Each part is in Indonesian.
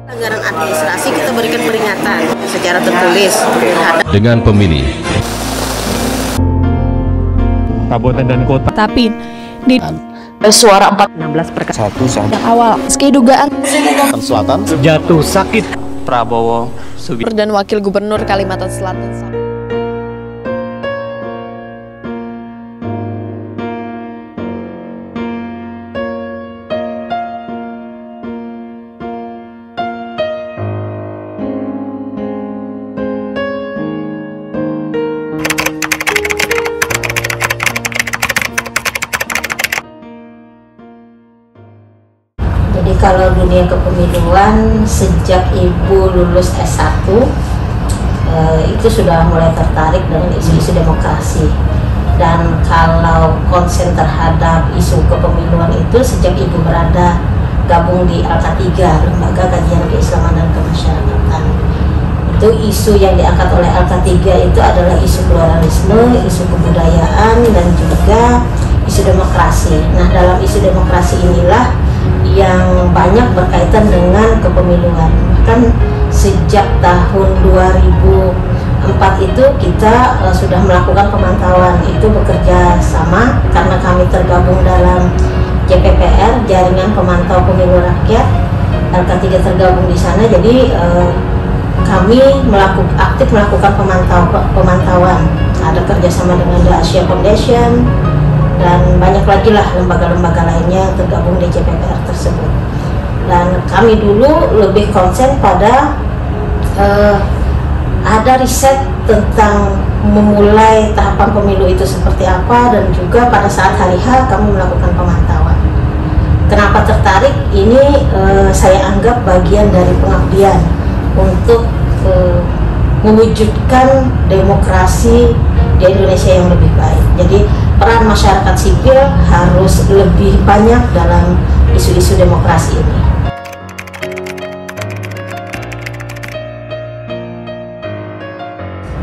Pelanggaran administrasi kita berikan peringatan secara tertulis dengan pemilih kabupaten dan kota. Tapi di suara 16% yang awal meski dugaan Selatan Jatuh sakit Prabowo Subianto dan Wakil Gubernur Kalimantan Selatan. Jadi kalau dunia kepemiluan sejak ibu lulus S1 itu sudah mulai tertarik dengan isu-isu demokrasi. Dan kalau konsen terhadap isu kepemiluan itu sejak ibu gabung di LK3, Lembaga Kajian Keislaman dan Kemasyarakatan. Itu isu yang diangkat oleh LK3 itu adalah isu pluralisme, isu kebudayaan, dan juga isu demokrasi. Nah, dalam isu demokrasi inilah yang banyak berkaitan dengan kepemiluan. Bahkan sejak tahun 2004 itu kita sudah melakukan pemantauan, itu bekerja sama karena kami tergabung dalam JPPR, Jaringan Pemantau Pemilu Rakyat. LK3 tergabung di sana, jadi kami aktif melakukan pemantauan. Ada kerjasama dengan The Asia Foundation dan banyak lagi lah lembaga-lembaga lainnya yang tergabung di JPPR tersebut. Dan kami dulu lebih konsen pada ada riset tentang memulai tahapan pemilu itu seperti apa, dan juga pada saat hari H kami melakukan pemantauan. Kenapa tertarik? Ini saya anggap bagian dari pengabdian untuk mewujudkan demokrasi di Indonesia yang lebih baik. Jadi peran masyarakat sipil harus lebih banyak dalam isu-isu demokrasi ini.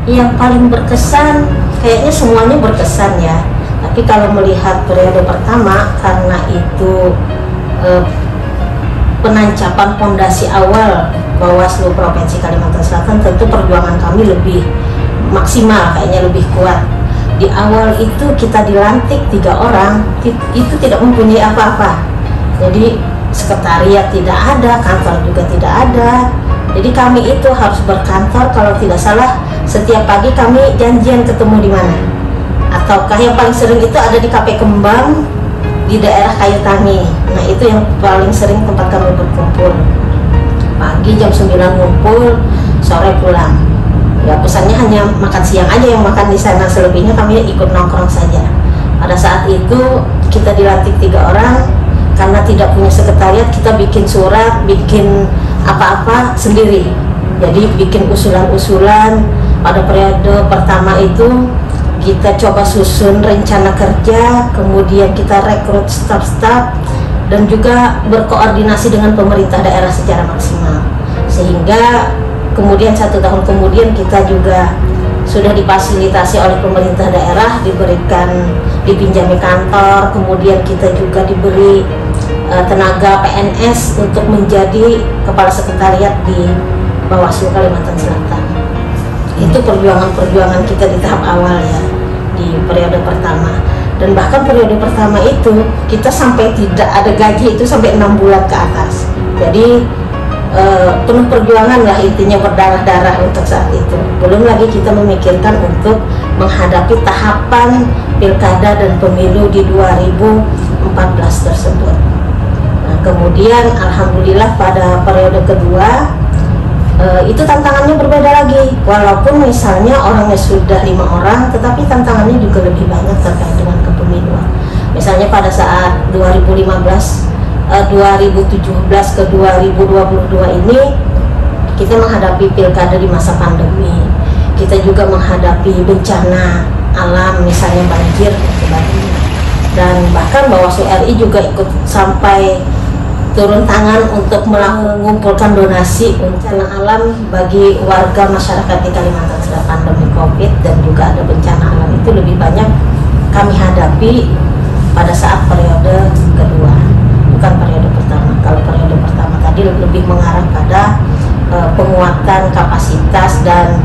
Yang paling berkesan, kayaknya semuanya berkesan ya. Tapi kalau melihat periode pertama, karena itu penancapan fondasi awal Bawaslu Provinsi Kalimantan Selatan, tentu perjuangan kami lebih maksimal, kayaknya lebih kuat. Di awal itu kita dilantik 3 orang, itu tidak mempunyai apa-apa. Jadi sekretariat tidak ada, kantor juga tidak ada. Jadi kami itu harus berkantor, kalau tidak salah setiap pagi kami janjian ketemu di mana. Ataukah yang paling sering itu ada di KP Kembang di daerah Kayu Tangi. Nah, itu yang paling sering tempat kami berkumpul. Pagi jam 9 ngumpul, sore pulang. Ya, pesannya hanya makan siang aja yang makan di sana, selebihnya kami ikut nongkrong saja. Pada saat itu kita dilantik 3 orang, karena tidak punya sekretariat kita bikin surat, bikin apa-apa sendiri. Jadi bikin usulan-usulan. Pada periode pertama itu kita coba susun rencana kerja, kemudian kita rekrut staf-staf, dan juga berkoordinasi dengan pemerintah daerah secara maksimal. Sehingga kemudian 1 tahun kemudian kita juga sudah difasilitasi oleh pemerintah daerah, dipinjami kantor, kemudian kita juga diberi tenaga PNS untuk menjadi kepala sekretariat di Bawaslu Kalimantan Selatan. Itu perjuangan kita di tahap awal ya, di periode pertama. Dan bahkan periode pertama itu kita sampai tidak ada gaji itu sampai 6 bulan ke atas. Jadi penuh perjuangan lah, intinya berdarah-darah untuk saat itu. Belum lagi kita memikirkan untuk menghadapi tahapan pilkada dan pemilu di 2014 tersebut. Nah, kemudian alhamdulillah pada periode kedua itu tantangannya berbeda lagi. Walaupun misalnya orangnya sudah 5 orang, tetapi tantangannya juga lebih banyak terkait dengan kepemiluan. Misalnya pada saat 2017 ke 2022 ini kita menghadapi pilkada di masa pandemi. Kita juga menghadapi bencana alam, misalnya banjir dan sebagainya. Dan bahkan Bawaslu RI juga ikut sampai turun tangan untuk mengumpulkan donasi bencana alam bagi warga masyarakat di Kalimantan Selatan. Pandemi COVID dan juga ada bencana alam itu lebih banyak kami hadapi pada saat periode kedua, bukan periode pertama. Kalau periode pertama tadi lebih mengarah pada penguatan kapasitas dan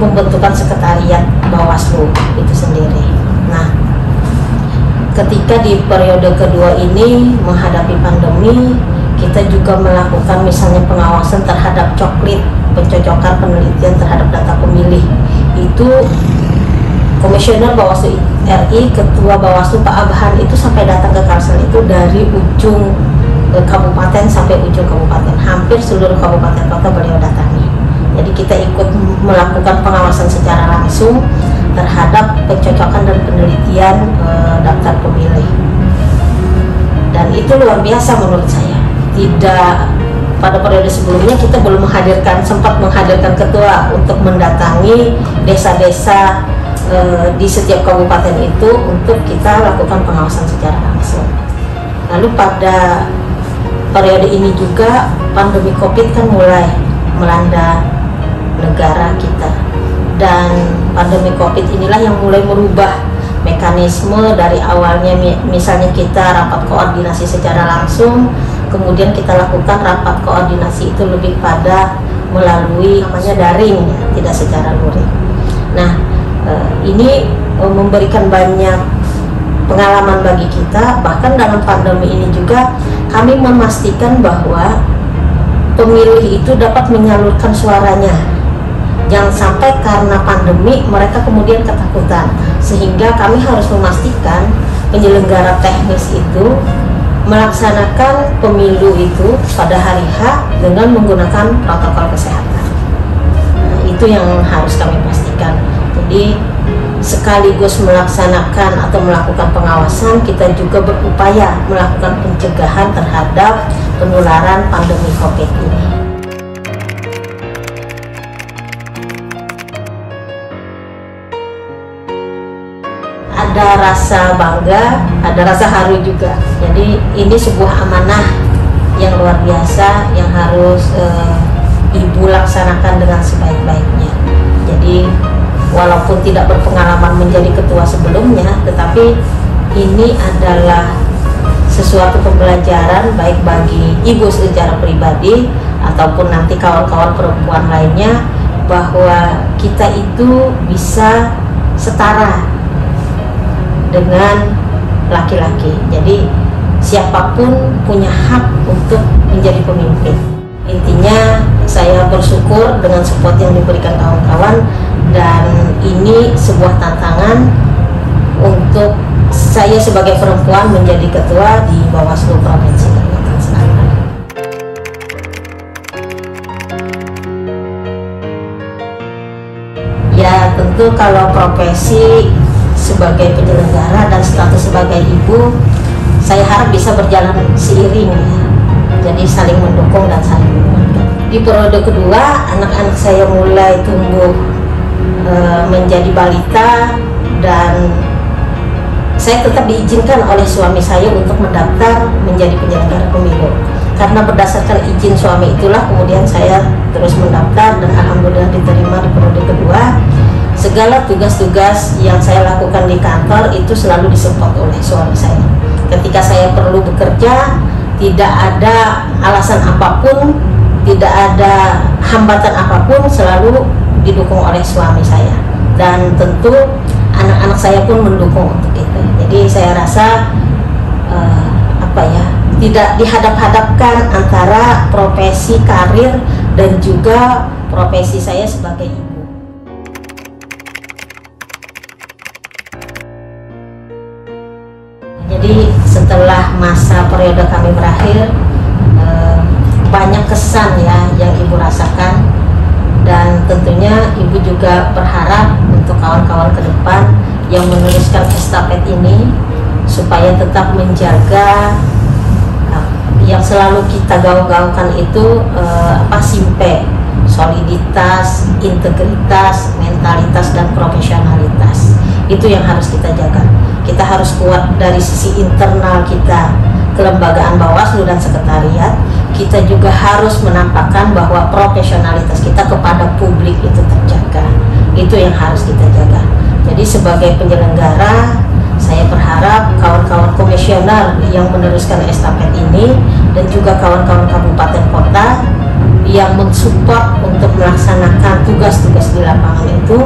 pembentukan sekretariat Bawaslu itu sendiri. Nah, ketika di periode kedua ini menghadapi pandemi, kita juga melakukan misalnya pengawasan terhadap coklit, pencocokan penelitian terhadap data pemilih. Itu Komisioner Bawaslu RI, Ketua Bawaslu Pak Abhan itu sampai datang ke Kalsel itu dari ujung kabupaten sampai ujung kabupaten, hampir seluruh kabupaten kota beliau datangi. Jadi kita ikut melakukan pengawasan secara langsung terhadap pencocokan dan penelitian daftar pemilih. Dan itu luar biasa menurut saya. Tidak, pada periode sebelumnya kita belum sempat menghadirkan ketua untuk mendatangi desa-desa di setiap kabupaten itu untuk kita lakukan pengawasan secara langsung. Lalu pada periode ini juga pandemi COVID kan mulai melanda negara kita, dan pandemi COVID inilah yang mulai merubah mekanisme dari awalnya. Misalnya kita rapat koordinasi secara langsung, kemudian kita lakukan rapat koordinasi itu lebih pada melalui namanya daring, ya, tidak secara luring. Nah, ini memberikan banyak pengalaman bagi kita. Bahkan dalam pandemi ini juga kami memastikan bahwa pemilih itu dapat menyalurkan suaranya. Jangan sampai karena pandemi mereka kemudian ketakutan, sehingga kami harus memastikan penyelenggara teknis itu melaksanakan pemilu itu pada hari H dengan menggunakan protokol kesehatan. Nah, itu yang harus kami pastikan. Jadi sekaligus melaksanakan atau melakukan pengawasan, kita juga berupaya melakukan pencegahan terhadap penularan pandemi COVID ini. Ada rasa bangga, ada rasa haru juga. Jadi ini sebuah amanah yang luar biasa yang harus Ibu laksanakan dengan sebaik-baiknya. Jadi walaupun tidak berpengalaman menjadi ketua sebelumnya, tetapi ini adalah sesuatu pembelajaran baik bagi Ibu secara pribadi ataupun nanti kawan-kawan perempuan lainnya, bahwa kita itu bisa setara dengan laki-laki. Jadi siapapun punya hak untuk menjadi pemimpin. Intinya saya bersyukur dengan support yang diberikan kawan-kawan, dan ini sebuah tantangan untuk saya sebagai perempuan menjadi ketua di Bawaslu Provinsi Kalimantan Selatan. Ya tentu kalau profesi sebagai penyelenggara dan status sebagai ibu, saya harap bisa berjalan seiring, ya. Jadi saling mendukung dan saling menguatkan. Di periode kedua, anak-anak saya mulai tumbuh menjadi balita, dan saya tetap diizinkan oleh suami saya untuk mendaftar menjadi penyelenggara pemilu. Karena berdasarkan izin suami itulah kemudian saya terus mendaftar, dan alhamdulillah diterima di periode kedua. Segala tugas-tugas yang saya lakukan di kantor itu selalu disupport oleh suami saya. Ketika saya perlu bekerja, tidak ada alasan apapun, tidak ada hambatan apapun, selalu didukung oleh suami saya. Dan tentu anak-anak saya pun mendukung untuk itu. Jadi saya rasa tidak dihadap-hadapkan antara profesi karir dan juga profesi saya sebagai ibu. Jadi setelah masa periode kami berakhir, banyak kesan ya yang Ibu rasakan, dan tentunya Ibu juga berharap untuk kawan-kawan ke depan yang meneruskan estafet ini supaya tetap menjaga yang selalu kita gaung-gaungkan itu simpe, soliditas, integritas, mentalitas, dan profesionalitas. Itu yang harus kita jaga. Kita harus kuat dari sisi internal kita, kelembagaan Bawaslu dan sekretariat. Kita juga harus menampakkan bahwa profesionalitas kita kepada publik itu terjaga. Itu yang harus kita jaga. Jadi sebagai penyelenggara, saya berharap kawan-kawan komisioner yang meneruskan estafet ini dan juga kawan-kawan kabupaten kota yang mensupport untuk melaksanakan tugas-tugas di lapangan itu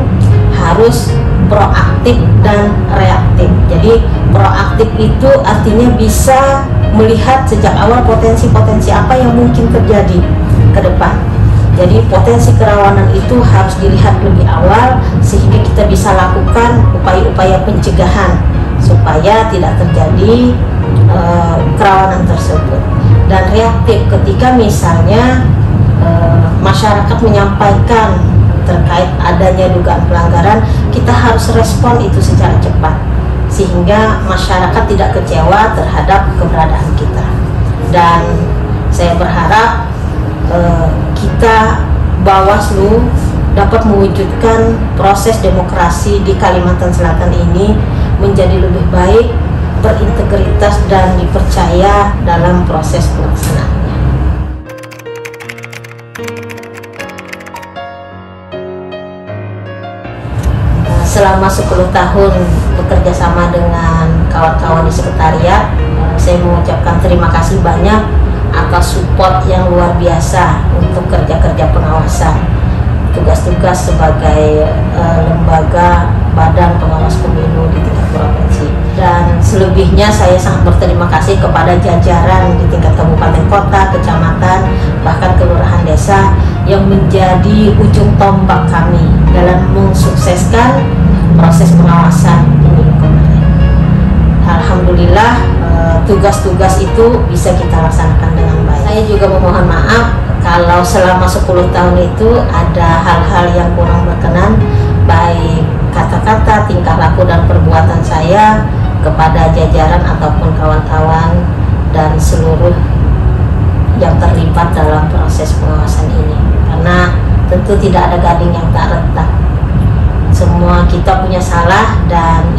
harus proaktif dan reaktif. Jadi proaktif itu artinya bisa melihat sejak awal potensi-potensi apa yang mungkin terjadi ke depan. Jadi potensi kerawanan itu harus dilihat lebih awal sehingga kita bisa lakukan upaya-upaya pencegahan supaya tidak terjadi kerawanan tersebut. Dan reaktif ketika misalnya masyarakat menyampaikan terkait adanya dugaan pelanggaran, kita harus respon itu secara cepat sehingga masyarakat tidak kecewa terhadap keberadaan kita. Dan saya berharap kita Bawaslu dapat mewujudkan proses demokrasi di Kalimantan Selatan ini menjadi lebih baik, berintegritas dan dipercaya dalam proses pelaksanaannya. Selama 10 tahun bekerja sama dengan kawan-kawan di sekretariat, saya mengucapkan terima kasih banyak atas support yang luar biasa untuk kerja-kerja pengawasan, tugas-tugas sebagai lembaga badan pengawas pemilu di tingkat provinsi. Dan selebihnya saya sangat berterima kasih kepada jajaran di tingkat kabupaten kota, kecamatan, bahkan kelurahan desa yang menjadi ujung tombak kami dalam mensukseskan proses pengawasan pemilu kemarin. Alhamdulillah tugas-tugas itu bisa kita laksanakan dengan baik. Saya juga memohon maaf kalau selama 10 tahun itu ada hal-hal yang kurang berkenan, baik kata-kata, tingkah laku dan perbuatan saya kepada jajaran ataupun kawan-kawan dan seluruh yang terlibat dalam proses pengawasan ini. Karena tentu tidak ada gading yang tak retak. Semua kita punya salah dan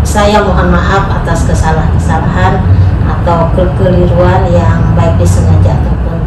saya mohon maaf atas kesalahan atau kekeliruan yang baik disengaja ataupun